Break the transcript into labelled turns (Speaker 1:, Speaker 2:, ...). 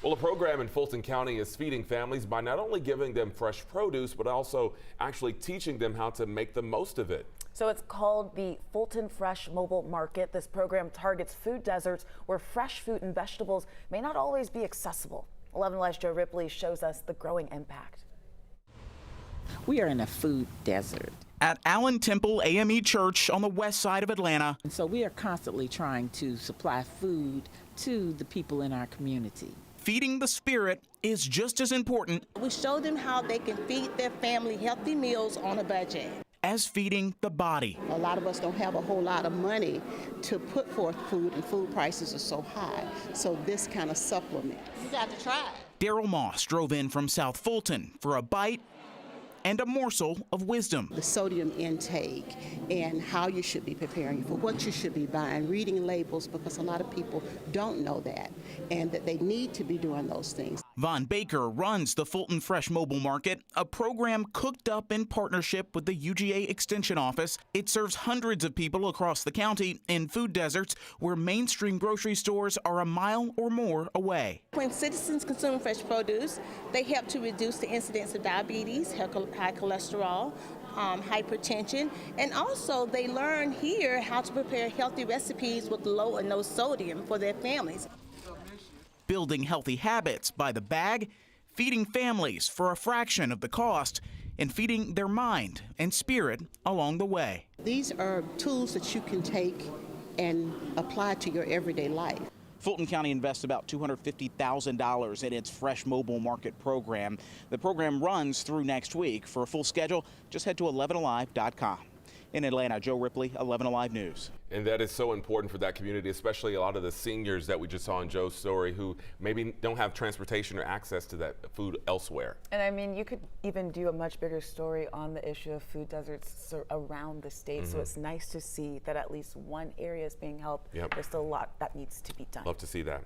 Speaker 1: Well, a program in Fulton County is feeding families by not only giving them fresh produce, but also actually teaching them how to make the most of it.
Speaker 2: So it's called the Fulton Fresh Mobile Market. This program targets food deserts where fresh fruit and vegetables may not always be accessible. 11 Alive's Joe Ripley shows us the growing impact.
Speaker 3: We are in a food desert.
Speaker 4: At Allen Temple AME Church on the west side of Atlanta.
Speaker 3: And so we are constantly trying to supply food to the people in our community.
Speaker 4: Feeding the spirit is just as important.
Speaker 5: We show them how they can feed their family healthy meals on a budget
Speaker 4: As feeding the body.
Speaker 6: A lot of us don't have a whole lot of money to put forth food, and food prices are so high. So this kind of supplement.
Speaker 5: You got to try.
Speaker 4: Daryl Moss drove in from South Fulton for a bite and a morsel of wisdom.
Speaker 6: The sodium intake and how you should be preparing for what you should be buying, reading labels, because a lot of people don't know that and that they need to be doing those things.
Speaker 4: Von Baker runs the Fulton Fresh Mobile Market, a program cooked up in partnership with the UGA Extension Office. It serves hundreds of people across the county in food deserts where mainstream grocery stores are a mile or more away.
Speaker 5: When citizens consume fresh produce, they help to reduce the incidence of diabetes, high cholesterol, hypertension, and also they learn here how to prepare healthy recipes with low or no sodium for their families.
Speaker 4: Building healthy habits by the bag, feeding families for a fraction of the cost, and feeding their mind and spirit along the way.
Speaker 6: These are tools that you can take and apply to your everyday life.
Speaker 4: Fulton County invests about $250,000 in its Fresh Mobile Market program. The program runs through next week. For a full schedule, just head to 11alive.com. In Atlanta, Joe Ripley, 11 Alive News.
Speaker 1: And that is so important for that community, especially a lot of the seniors that we just saw in Joe's story who maybe don't have transportation or access to that food elsewhere.
Speaker 2: And I mean, you could even do a much bigger story on the issue of food deserts around the state. So it's nice to see that at least one area is being helped.
Speaker 1: Yep.
Speaker 2: There's still a lot that needs to be done.
Speaker 1: Love to see that.